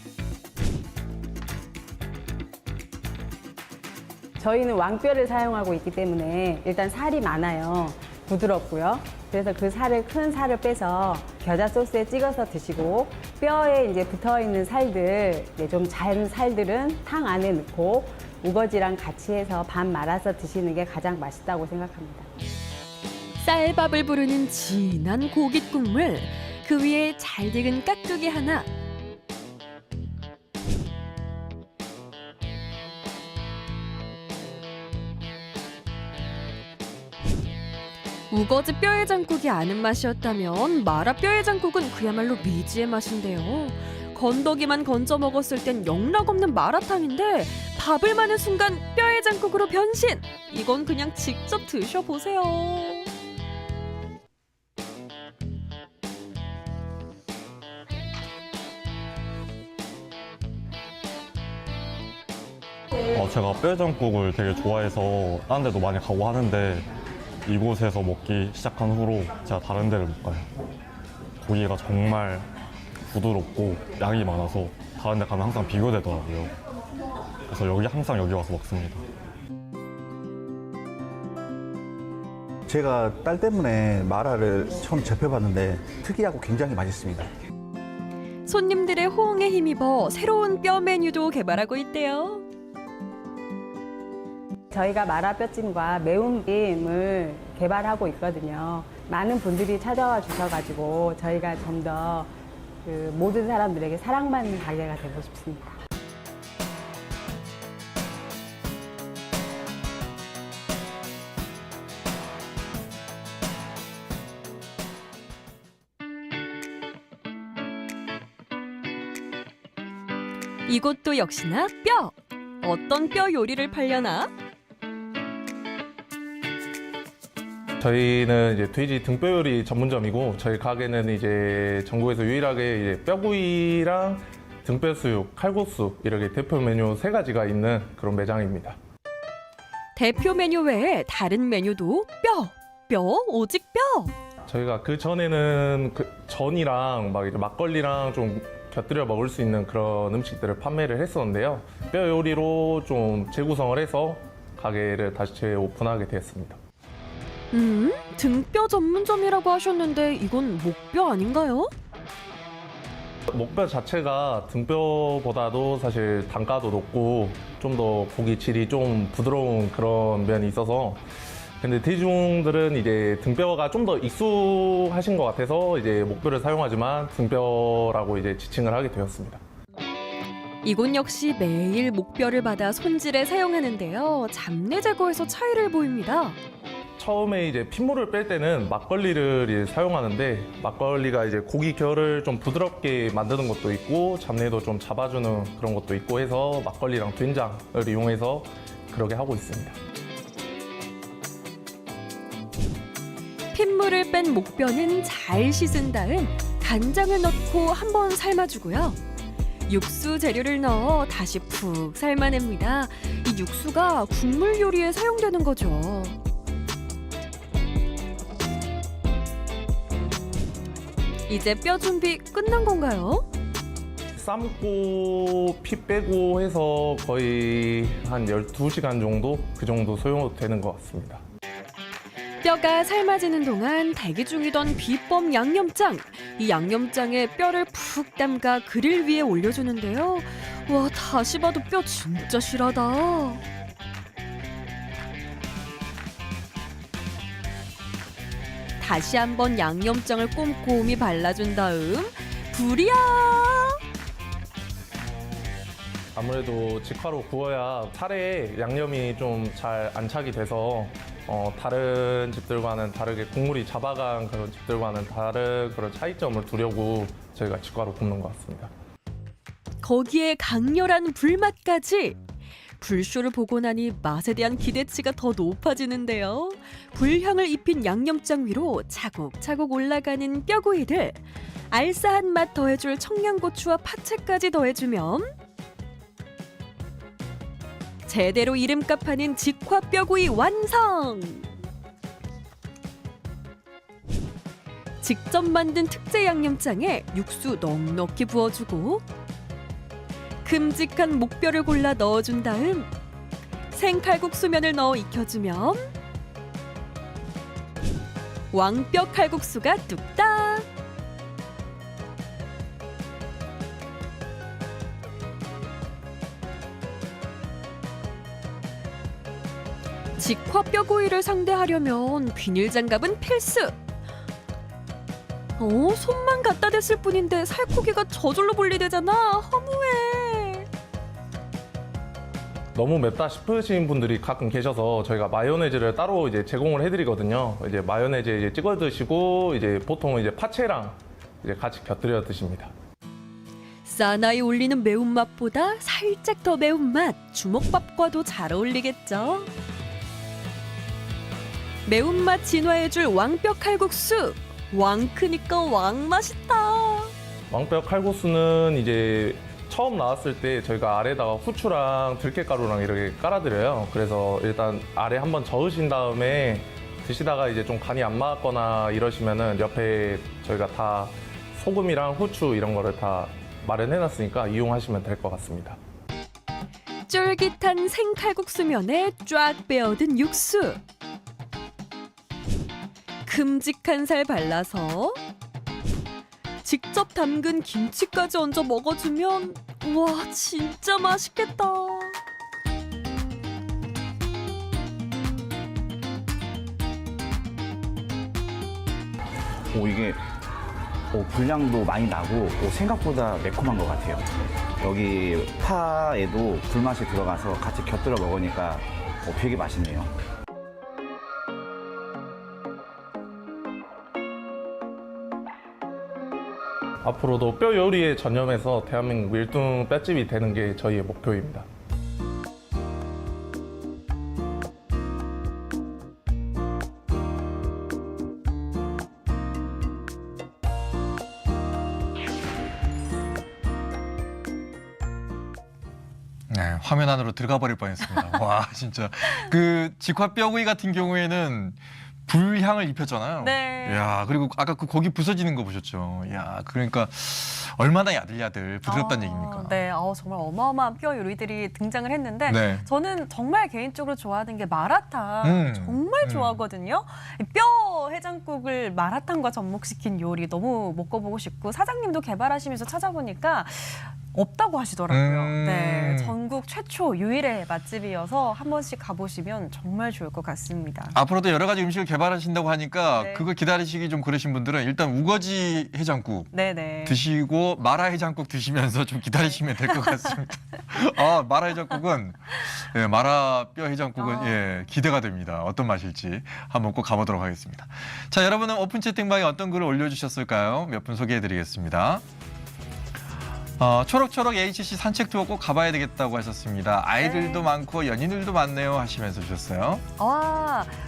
저희는 왕뼈를 사용하고 있기 때문에 일단 살이 많아요. 부드럽고요. 그래서 그 살을 큰 살을 빼서 겨자 소스에 찍어서 드시고 뼈에 이제 붙어있는 살들, 좀 잔 살들은 탕 안에 넣고 우거지랑 같이 해서 반 말아서 드시는 게 가장 맛있다고 생각합니다. 쌀밥을 부르는 진한 고깃국물, 그 위에 잘 익은 깍두기 하나. 우거지 뼈해장국이 아는 맛이었다면 마라 뼈해장국은 그야말로 미지의 맛인데요. 건더기만 건져 먹었을 땐 영락없는 마라탕인데 밥을 마는 순간 뼈해장국으로 변신! 이건 그냥 직접 드셔보세요. 제가 뼈해장국을 되게 좋아해서 다른 데도 많이 가고 하는데 이곳에서 먹기 시작한 후로 제가 다른 데를 못 가요. 고기가 정말 부드럽고 양이 많아서 다른 데 가면 항상 비교되더라고요. 그래서 항상 여기 와서 먹습니다. 제가 딸 때문에 마라를 처음 접해봤는데 특이하고 굉장히 맛있습니다. 손님들의 호응에 힘입어 새로운 뼈 메뉴도 개발하고 있대요. 저희가 마라 뼈찜과 매운찜을 개발하고 있거든요. 많은 분들이 찾아와 주셔가지고 저희가 좀 더 모든 사람들에게 사랑받는 가게가 되고 싶습니다. 이곳도 역시나 뼈! 어떤 뼈 요리를 팔려나? 저희는 이제 돼지 등뼈 요리 전문점이고 저희 가게는 이제 전국에서 유일하게 이제 뼈구이랑 등뼈 수육, 칼국수 이렇게 대표 메뉴 3가지가 있는 그런 매장입니다. 대표 메뉴 외에 다른 메뉴도 오직 뼈. 저희가 그 전에는 전이랑 막 이제 막걸리랑 좀 곁들여 먹을 수 있는 그런 음식들을 판매를 했었는데요. 뼈 요리로 좀 재구성을 해서 가게를 다시 재오픈하게 되었습니다. 등뼈 전문점이라고 하셨는데 이건 목뼈 아닌가요? 목뼈 자체가 등뼈보다도 사실 단가도 높고 좀 더 고기 질이 좀 부드러운 그런 면이 있어서, 근데 대중들은 이제 등뼈가 좀 더 익숙하신 것 같아서 이제 목뼈를 사용하지만 등뼈라고 이제 지칭을 하게 되었습니다. 이곳 역시 매일 목뼈를 받아 손질에 사용하는데요. 잡내 제거에서 차이를 보입니다. 처음에 이제 핏물을 뺄 때는 막걸리를 이제 사용하는데, 막걸리가 이제 고기 결을 좀 부드럽게 만드는 것도 있고 잡내도 좀 잡아주는 그런 것도 있고 해서 막걸리랑 된장을 이용해서 그렇게 하고 있습니다. 핏물을 뺀 목뼈는 잘 씻은 다음 간장을 넣고 한번 삶아주고요. 육수 재료를 넣어 다시 푹 삶아냅니다. 이 육수가 국물 요리에 사용되는 거죠. 이제 뼈 준비 끝난 건가요? 삶고 피 빼고 해서 거의 한 12시간 정도? 그 정도 소요되는 것 같습니다. 뼈가 삶아지는 동안 대기 중이던 비법 양념장. 이 양념장에 뼈를 푹 담가 그릴 위에 올려주는데요. 와, 다시 봐도 뼈 진짜 실하다. 다시 한번 양념장을 꼼꼼히 발라준 다음 불이야! 아무래도 직화로 구워야 살에 양념이 좀 잘 안착이 돼서 다른 집들과는 다르게 국물이 잡아간 그런 집들과는 다른 그런 차이점을 두려고 저희가 직화로 굽는 것 같습니다. 거기에 강렬한 불맛까지. 불쇼를 보고 나니 맛에 대한 기대치가 더 높아지는데요. 불향을 입힌 양념장 위로 차곡차곡 올라가는 뼈구이를 알싸한 맛 더해줄 청양고추와 파채까지 더해주면 제대로 이름값 하는 직화 뼈구이 완성! 직접 만든 특제 양념장에 육수 넉넉히 부어주고 큼직한 목뼈를 골라 넣어준 다음 생칼국수면을 넣어 익혀주면 왕뼈 칼국수가 뚝딱! 직화 뼈구이를 상대하려면 비닐장갑은 필수! 손만 갖다 댔을 뿐인데 살코기가 저절로 분리되잖아. 허무해. 너무 맵다 싶으신 분들이 가끔 계셔서 저희가 마요네즈를 따로 이제 제공을 해드리거든요. 이제 마요네즈 이제 찍어 드시고 이제 보통 이제 파채랑 이제 같이 곁들여 드십니다. 사나이 올리는 매운맛보다 살짝 더 매운맛, 주먹밥과도 잘 어울리겠죠? 매운맛 진화해줄 왕뼈 칼국수! 왕 크니까 왕 맛있다. 왕뼈 칼국수는 이제 처음 나왔을 때 저희가 아래다가 후추랑 들깨가루랑 이렇게 깔아드려요. 그래서 일단 아래 한번 저으신 다음에 드시다가 이제 좀 간이 안 맞거나 이러시면은 옆에 저희가 다 소금이랑 후추 이런 거를 다 마련해놨으니까 이용하시면 될 것 같습니다. 쫄깃한 생칼국수면에 쫙 빼어든 육수. 큼직한 살 발라서 직접 담근 김치까지 얹어 먹어주면 와 진짜 맛있겠다. 이게 분량도 많이 나고 생각보다 매콤한 것 같아요. 여기 파에도 불맛이 들어가서 같이 곁들여 먹으니까 되게 맛있네요. 앞으로도 뼈 요리에 전념해서 대한민국 1등 뼈집이 되는 게 저희의 목표입니다. 네, 화면 안으로 들어가 버릴 뻔했습니다. 와, 진짜 그 직화뼈구이 같은 경우에는 불향을 입혔잖아요. 네. 야, 그리고 아까 그 고기 부서지는 거 보셨죠? 야, 그러니까 얼마나 야들야들 부드럽다는 얘기입니까? 네, 정말 어마어마한 뼈 요리들이 등장을 했는데 네. 저는 정말 개인적으로 좋아하는 게 마라탕 정말 좋아하거든요. 뼈 해장국을 마라탕과 접목시킨 요리 너무 먹어보고 싶고 사장님도 개발하시면서 찾아보니까 없다고 하시더라고요. 네, 전국 최초 유일의 맛집이어서 한 번씩 가보시면 정말 좋을 것 같습니다. 앞으로도 여러 가지 음식을 개발하신다고 하니까 네. 그걸 기다리시기 좀 그러신 분들은 일단 우거지 해장국 네네. 드시고 마라 해장국 드시면서 좀 기다리시면 될 것 같습니다. 마라 해장국은 마라 뼈 해장국은 기대가 됩니다. 어떤 맛일지 한번 꼭 가보도록 하겠습니다. 자, 여러분은 오픈 채팅방에 어떤 글을 올려주셨을까요? 몇 분 소개해드리겠습니다. 초록초록 HC 산책 투어 꼭 가봐야 되겠다고 하셨습니다. 아이들도 많고 연인들도 많네요 하시면서 주셨어요.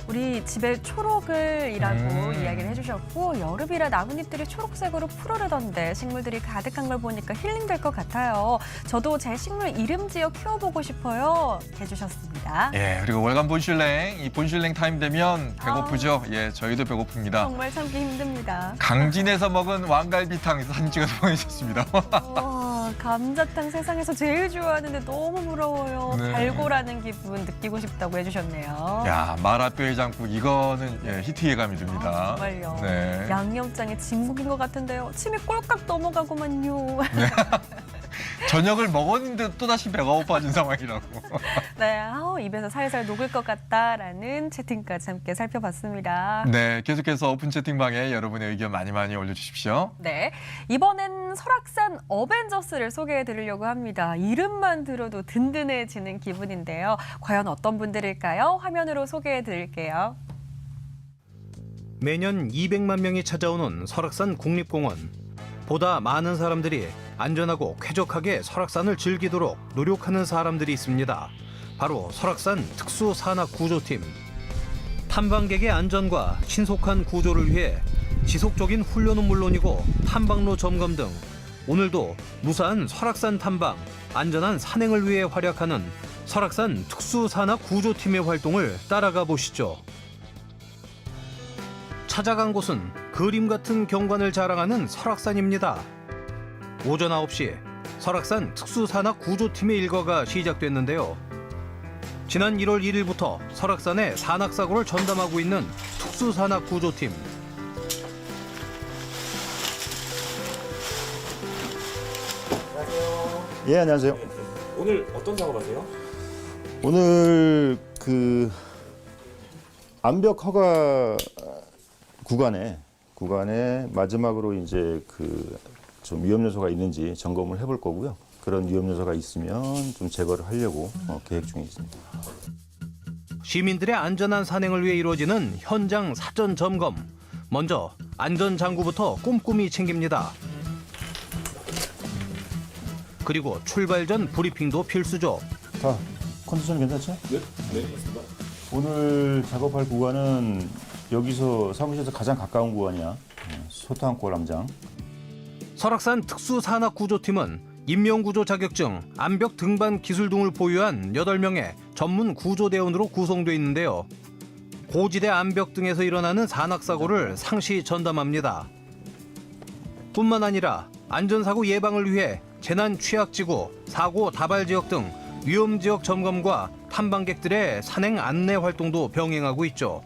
우리 집에 초록을이라고 이야기를 해주셨고 여름이라 나뭇잎들이 초록색으로 푸르르던데 식물들이 가득한 걸 보니까 힐링될 것 같아요. 저도 제 식물 이름 지어 키워보고 싶어요 해주셨습니다. 예, 그리고 월간 본슐랭, 이 본슐랭 타임 되면 배고프죠? 예, 저희도 배고픕니다. 정말 참기 힘듭니다. 강진에서 먹은 왕갈비탕 사진 찍어서 보내주셨습니다. 감자탕 세상에서 제일 좋아하는데 너무 부러워요. 네. 달고라는 기분 느끼고 싶다고 해주셨네요. 야, 마라뼈 해장국 이거는 히트 예감이 듭니다. 정말요. 네. 양념장에 진국인 것 같은데요. 침이 꼴깍 넘어가고만요. 저녁을 먹었는데 또다시 배가 고파진 상황이라고. 네, 입에서 살살 녹을 것 같다라는 채팅까지 함께 살펴봤습니다. 네, 계속해서 오픈 채팅방에 여러분의 의견 많이 올려주십시오. 네, 이번엔 설악산 어벤져스를 소개해드리려고 합니다. 이름만 들어도 든든해지는 기분인데요. 과연 어떤 분들일까요? 화면으로 소개해드릴게요. 매년 200만 명이 찾아오는 설악산 국립공원. 보다 많은 사람들이 안전하고 쾌적하게 설악산을 즐기도록 노력하는 사람들이 있습니다. 바로 설악산 특수산악구조팀. 탐방객의 안전과 신속한 구조를 위해 지속적인 훈련은 물론이고 탐방로 점검 등 오늘도 무사한 설악산 탐방, 안전한 산행을 위해 활약하는 설악산 특수산악구조팀의 활동을 따라가 보시죠. 찾아간 곳은 그림 같은 경관을 자랑하는 설악산입니다. 오전 9시 설악산 특수산악구조팀의 일과가 시작됐는데요. 지난 1월 1일부터 설악산에 산악사고를 전담하고 있는 특수산악구조팀. 예, 안녕하세요. 오늘 어떤 작업하세요? 오늘 그 암벽 허가 구간에 마지막으로 이제 그 좀 위험 요소가 있는지 점검을 해볼 거고요. 그런 위험 요소가 있으면 좀 제거를 하려고 계획 중에 있습니다. 시민들의 안전한 산행을 위해 이루어지는 현장 사전 점검. 먼저 안전 장구부터 꼼꼼히 챙깁니다. 그리고 출발 전 브리핑도 필수죠. 자, 컨디션 괜찮죠? 네, 맞습니다. 오늘 작업할 구간은 여기서 사무실에서 가장 가까운 구간이야. 소탕골 함장. 설악산 특수산악구조팀은 인명구조 자격증, 암벽 등반 기술 등을 보유한 8명의 전문 구조대원으로 구성되어 있는데요. 고지대 암벽 등에서 일어나는 산악사고를 상시 전담합니다. 뿐만 아니라 안전사고 예방을 위해 재난 취약지구, 사고 다발지역 등 위험지역 점검과 탐방객들의 산행 안내 활동도 병행하고 있죠.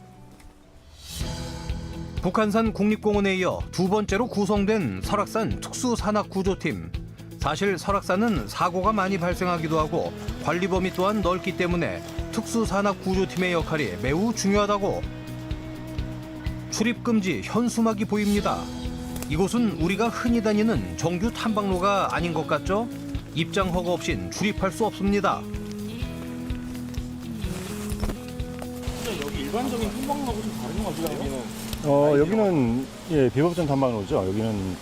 북한산 국립공원에 이어 두 번째로 구성된 설악산 특수산악구조팀. 사실 설악산은 사고가 많이 발생하기도 하고 관리 범위 또한 넓기 때문에 특수산악구조팀의 역할이 매우 중요하다고. 출입금지 현수막이 보입니다. 이곳은 우리가 흔히 다니는 정규 탐방로가 아닌 것 같죠? 입장 허가 없인 출입할 수 없습니다. 여기 일반적인 탐방로하고 좀 다른 것 같아요. 여기는 비법전 탐방로죠. 여기는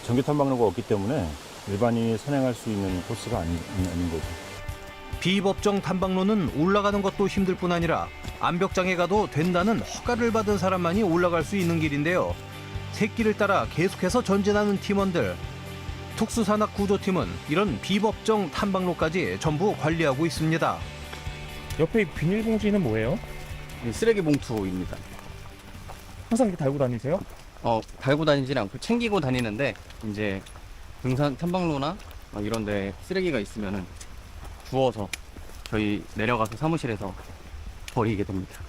정규 탐방로가 없기 때문에 일반인이 산행할 수 있는 코스가 아닌 거죠. 비법정 탐방로는 올라가는 것도 힘들 뿐 아니라 암벽장에 가도 된다는 허가를 받은 사람만이 올라갈 수 있는 길인데요. 새길을 따라 계속해서 전진하는 팀원들. 특수산악 구조팀은 이런 비법정 탐방로까지 전부 관리하고 있습니다. 옆에 비닐봉지는 뭐예요? 쓰레기 봉투입니다. 항상 이렇게 달고 다니세요? 달고 다니지는 않고 챙기고 다니는데 이제 등산 탐방로나 막 이런 데 쓰레기가 있으면은 주워서 저희 내려가서 사무실에서 버리게 됩니다.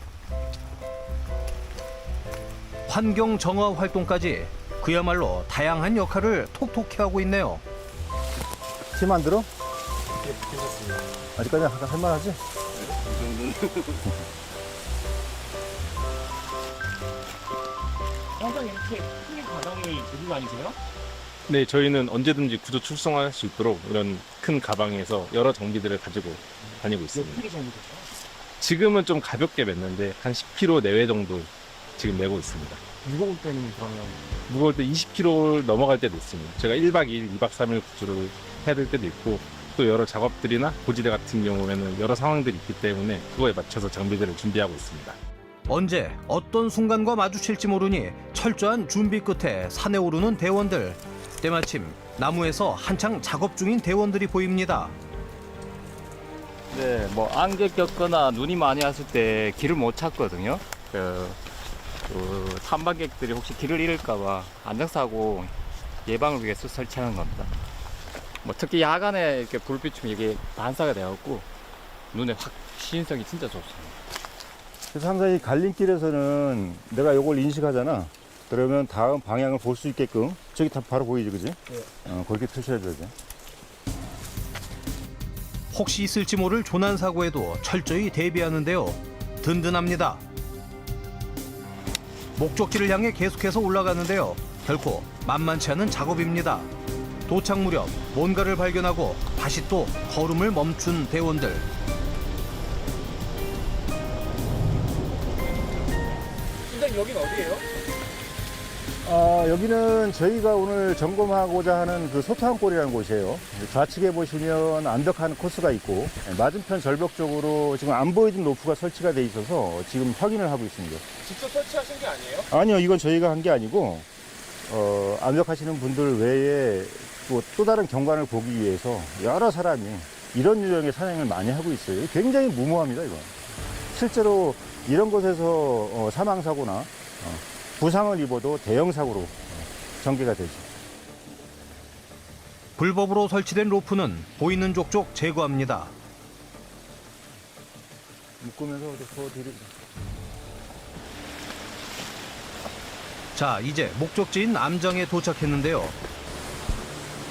환경 정화 활동까지 그야말로 다양한 역할을 톡톡히 하고 있네요. 팀 안 들어? 예, 괜찮습니다. 아직까지 할만하지? 항상 이렇게 큰 가방을 들고 다니세요? 네, 저희는 언제든지 구조 출동할 수 있도록 이런 큰 가방에서 여러 장비들을 가지고 다니고 있습니다. 몇 kg 정도 되죠? 지금은 좀 가볍게 맸는데 한 10kg 내외 정도 지금 메고 있습니다. 무거울 때는 그러면 무거울 때 20kg 넘어갈 때도 있습니다. 제가 1박 2일, 2박 3일 구조를 해야 될 때도 있고 또 여러 작업들이나 고지대 같은 경우에는 여러 상황들이 있기 때문에 그거에 맞춰서 장비들을 준비하고 있습니다. 언제 어떤 순간과 마주칠지 모르니 철저한 준비 끝에 산에 오르는 대원들. 때마침 나무에서 한창 작업 중인 대원들이 보입니다. 네, 뭐 안개 꼈거나 눈이 많이 왔을 때 길을 못 찾거든요. 그 탐방객들이 혹시 길을 잃을까봐 안전사고 예방을 위해서 설치하는 겁니다. 뭐 특히 야간에 이렇게 불 비추면 이게 반사가 되었고 눈에 확 시인성이 진짜 좋습니다. 그래서 항상 이 갈림길에서는 내가 이걸 인식하잖아. 그러면 다음 방향을 볼 수 있게끔 저기 다 바로 보이지, 그지? 네. 그렇게 표시해줘야 돼. 혹시 있을지 모를 조난 사고에도 철저히 대비하는데요. 든든합니다. 목적지를 향해 계속해서 올라가는데요. 결코 만만치 않은 작업입니다. 도착 무렵 뭔가를 발견하고 다시 또 걸음을 멈춘 대원들. 일단 여긴 어디예요? 여기는 저희가 오늘 점검하고자 하는 그 소탕골이라는 곳이에요. 좌측에 보시면 암벽한 코스가 있고 맞은편 절벽 쪽으로 지금 안 보이던 로프가 설치가 돼 있어서 지금 확인을 하고 있습니다. 직접 설치하신 게 아니에요? 아니요, 이건 저희가 한 게 아니고 암벽하시는 분들 외에 또 다른 경관을 보기 위해서 여러 사람이 이런 유형의 산행을 많이 하고 있어요. 굉장히 무모합니다, 이건. 실제로 이런 곳에서 사망사고나 부상을 입어도 대형 사고로 전개가 되죠. 불법으로 설치된 로프는 보이는 족족 제거합니다. 묶으면서 더 뒤로. 자, 이제 목적지인 암장에 도착했는데요.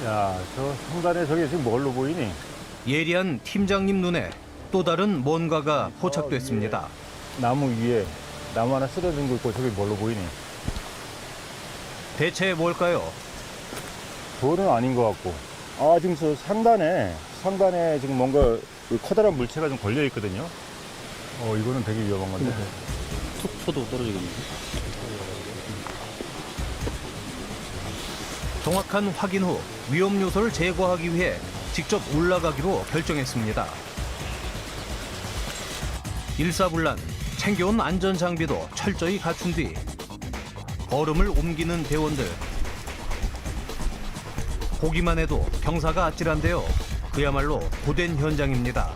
야, 저 상단에 저게 지금 뭘로 보이니? 예리한 팀장님 눈에 또 다른 뭔가가 포착됐습니다. 나무 위에 나무 하나 쓰러진 거 있고 저게 뭘로 보이니? 대체 뭘까요? 돌은 아닌 것 같고. 지금 저 상단에 지금 뭔가 커다란 물체가 좀 걸려 있거든요. 이거는 되게 위험한 건데. 툭 쳐도 떨어지겠네요. 정확한 확인 후 위험 요소를 제거하기 위해 직접 올라가기로 결정했습니다. 일사불란 챙겨온 안전 장비도 철저히 갖춘 뒤 걸음을 옮기는 대원들. 보기만 해도 경사가 아찔한데요. 그야말로 고된 현장입니다.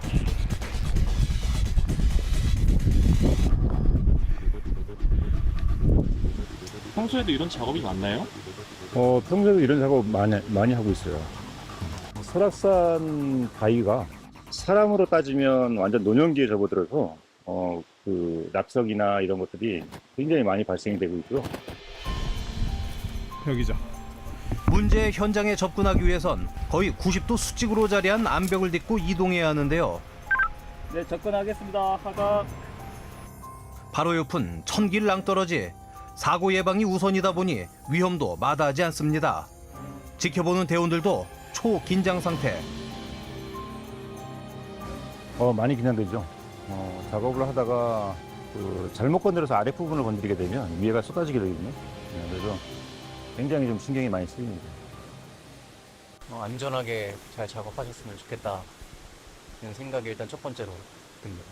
평소에도 이런 작업이 많나요? 평소에도 이런 작업 많이 하고 있어요. 설악산 바위가 사람으로 따지면 완전 노년기에 접어들어서 그 낙석이나 이런 것들이 굉장히 많이 발생이 되고 있고요. 여기죠. 문제의 현장에 접근하기 위해선 거의 90도 수직으로 자리한 암벽을 딛고 이동해야 하는데요. 네, 접근하겠습니다. 하가. 바로 옆은 천길 낭떠러지. 사고 예방이 우선이다 보니 위험도 마다하지 않습니다. 지켜보는 대원들도 초긴장 상태. 많이 긴장되죠. 작업을 하다가 잘못 건드려서 아랫부분을 건드리게 되면 위에가 쏟아지게 되거든요. 그래서 굉장히 좀 신경이 많이 쓰입니다. 안전하게 잘 작업하셨으면 좋겠다. 이런 생각이 일단 첫 번째로 듭니다.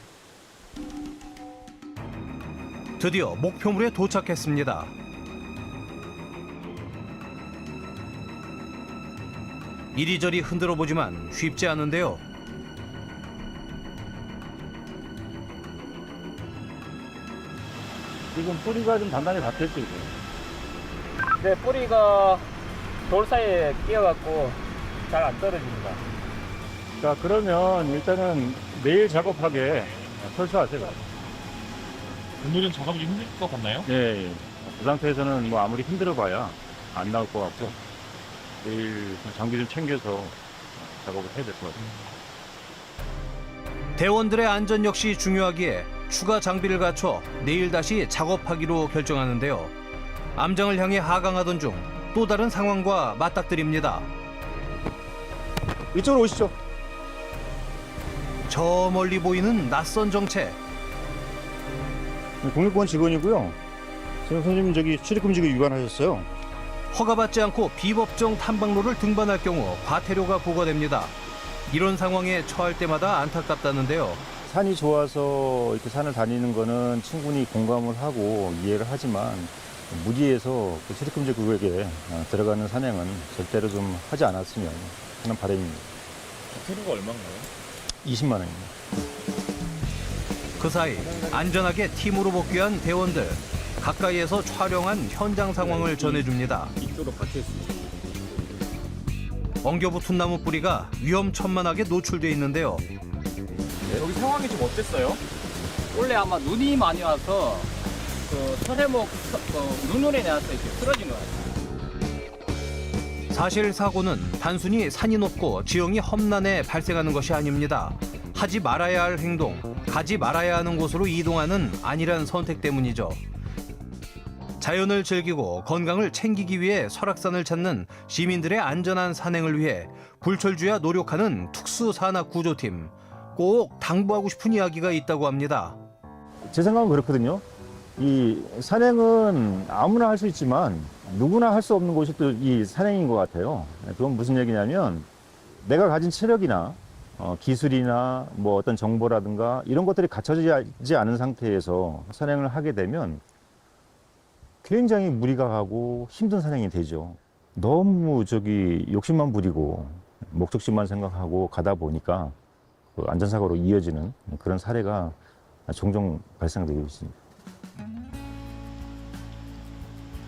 드디어 목표물에 도착했습니다. 이리저리 흔들어 보지만 쉽지 않은데요. 지금 뿌리가 좀 단단히 닿겠죠, 이제. 네, 뿌리가 돌 사이에 끼어갖고 잘 안 떨어집니다. 자, 그러면 일단은 내일 작업하게 철수하세요. 오늘은 작업이 힘들 것 같나요? 예, 예. 그 상태에서는 뭐 아무리 힘들어봐야 안 나올 것 같고 내일 장비 좀 챙겨서 작업을 해야 될 것 같아요. 대원들의 안전 역시 중요하기에 추가 장비를 갖춰 내일 다시 작업하기로 결정하는데요. 암장을 향해 하강하던 중 또 다른 상황과 맞닥뜨립니다. 이쪽으로 오시죠. 저 멀리 보이는 낯선 정체. 국립공원 직원이고요. 지금 선생님 저기 출입금지 위반하셨어요. 허가받지 않고 비법정 탐방로를 등반할 경우 과태료가 부과됩니다. 이런 상황에 처할 때마다 안타깝다는데요. 산이 좋아서 이렇게 산을 다니는 거는 충분히 공감을 하고 이해를 하지만 무리해서 그 출입금지 구역에 들어가는 산행은 절대로 좀 하지 않았으면 하는 바람입니다. 과태료가 얼마인가요? 20만 원입니다. 그 사이 안전하게 팀으로 복귀한 대원들. 가까이에서 촬영한 현장 상황을 전해줍니다. 이쪽으로 박혀 있습니다. 엉겨붙은 나무 뿌리가 위험천만하게 노출돼 있는데요. 여기 상황이 좀 어땠어요? 원래 아마 눈이 많이 와서 그 서대목 눈물에 내서 이렇게 쓰러진 것 같아요. 사실 사고는 단순히 산이 높고 지형이 험난해 발생하는 것이 아닙니다. 하지 말아야 할 행동, 가지 말아야 하는 곳으로 이동하는 안일한 선택 때문이죠. 자연을 즐기고 건강을 챙기기 위해 설악산을 찾는 시민들의 안전한 산행을 위해 불철주야 노력하는 특수산악구조팀. 꼭 당부하고 싶은 이야기가 있다고 합니다. 제 생각은 그렇거든요. 이 산행은 아무나 할 수 있지만 누구나 할 수 없는 곳이 또 이 산행인 것 같아요. 그건 무슨 얘기냐면 내가 가진 체력이나 기술이나 뭐 어떤 정보라든가 이런 것들이 갖춰지지 않은 상태에서 산행을 하게 되면 굉장히 무리가 가고 힘든 산행이 되죠. 너무 욕심만 부리고 목적지만 생각하고 가다 보니까 그 안전사고로 이어지는 그런 사례가 종종 발생되고 있습니다.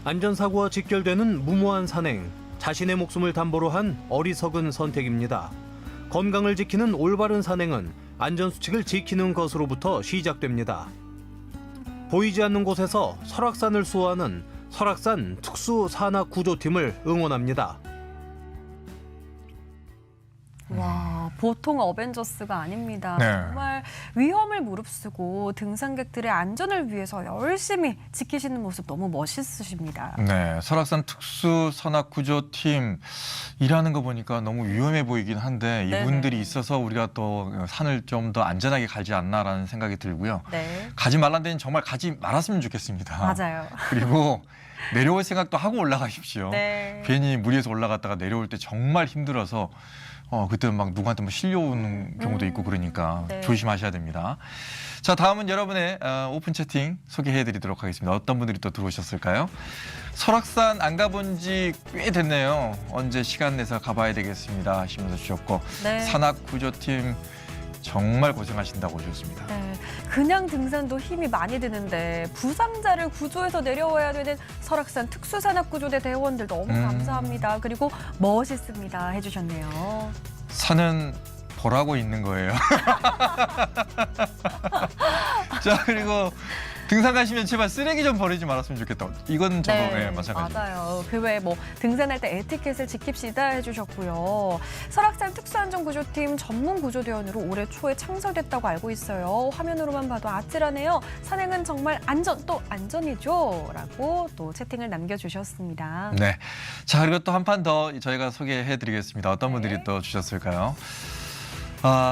안전사고와 직결되는 무모한 산행, 자신의 목숨을 담보로 한 어리석은 선택입니다. 건강을 지키는 올바른 산행은 안전수칙을 지키는 것으로부터 시작됩니다. 보이지 않는 곳에서 설악산을 수호하는 설악산 특수산악구조팀을 응원합니다. 와, 보통 어벤져스가 아닙니다. 네. 정말 위험을 무릅쓰고 등산객들의 안전을 위해서 열심히 지키시는 모습 너무 멋있으십니다. 네, 설악산 특수산악구조팀 일하는 거 보니까 너무 위험해 보이긴 한데 네네. 이분들이 있어서 우리가 또 산을 좀 더 안전하게 가지 않나라는 생각이 들고요. 네. 가지 말란 데는 정말 가지 말았으면 좋겠습니다. 맞아요. 그리고 내려올 생각도 하고 올라가십시오. 네. 괜히 무리해서 올라갔다가 내려올 때 정말 힘들어서 그때 막 누구한테 뭐 실려오는 경우도 있고 그러니까 네. 조심하셔야 됩니다. 자, 다음은 여러분의 오픈 채팅 소개해드리도록 하겠습니다. 어떤 분들이 또 들어오셨을까요? 설악산 안 가본 지 꽤 됐네요. 언제 시간 내서 가봐야 되겠습니다 하시면서 주셨고 네. 산악구조팀 정말 고생하신다고 오셨습니다. 네, 그냥 등산도 힘이 많이 드는데 부상자를 구조해서 내려와야 되는 설악산 특수산악구조대 대원들 너무 감사합니다. 그리고 멋있습니다 해주셨네요. 산은 보라고 있는 거예요. 자, 그리고 등산 가시면 제발 쓰레기 좀 버리지 말았으면 좋겠다. 이건 저도 마찬가지입니다. 맞아요. 그 외에 뭐 등산할 때 에티켓을 지킵시다 해주셨고요. 설악산 특수안전구조팀 전문 구조대원으로 올해 초에 창설됐다고 알고 있어요. 화면으로만 봐도 아찔하네요. 산행은 정말 안전 또 안전이죠. 라고 또 채팅을 남겨주셨습니다. 네. 자, 그리고 또 한 판 더 저희가 소개해드리겠습니다. 어떤 분들이 또 주셨을까요?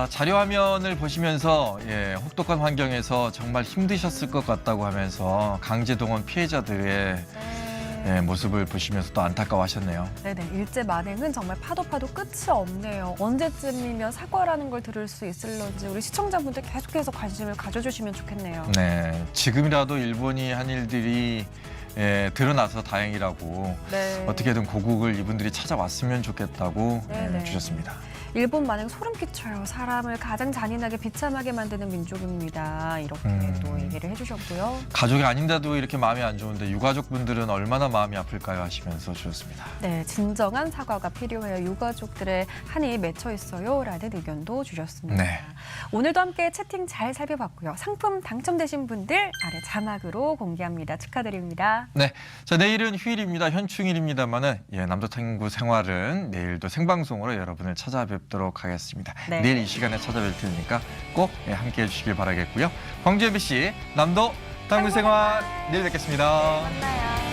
자료 화면을 보시면서 혹독한 환경에서 정말 힘드셨을 것 같다고 하면서 강제동원 피해자들의 모습을 보시면서 또 안타까워하셨네요. 네네, 일제 만행은 정말 파도 끝이 없네요. 언제쯤이면 사과라는 걸 들을 수 있을런지 우리 시청자분들 계속해서 관심을 가져주시면 좋겠네요. 네, 지금이라도 일본이 한 일들이 드러나서 다행이라고 네. 어떻게든 고국을 이분들이 찾아왔으면 좋겠다고 네네. 주셨습니다. 일본 만행 소름 끼쳐요. 사람을 가장 잔인하게 비참하게 만드는 민족입니다. 이렇게 또 얘기를 해주셨고요. 가족이 아닌데도 이렇게 마음이 안 좋은데 유가족분들은 얼마나 마음이 아플까요 하시면서 주셨습니다. 네, 진정한 사과가 필요해요. 유가족들의 한이 맺혀 있어요. 라는 의견도 주셨습니다. 네. 오늘도 함께 채팅 잘 살펴봤고요. 상품 당첨되신 분들 아래 자막으로 공개합니다. 축하드립니다. 네, 자 내일은 휴일입니다. 현충일입니다만은 남도탐구 생활은 내일도 생방송으로 여러분을 찾아뵙도록 하겠습니다. 네. 내일 이 시간에 찾아뵐 테니까 꼭 함께해 주시길 바라겠고요. 광주 MBC 남도 탐구 생활 내일 뵙겠습니다. 만나요.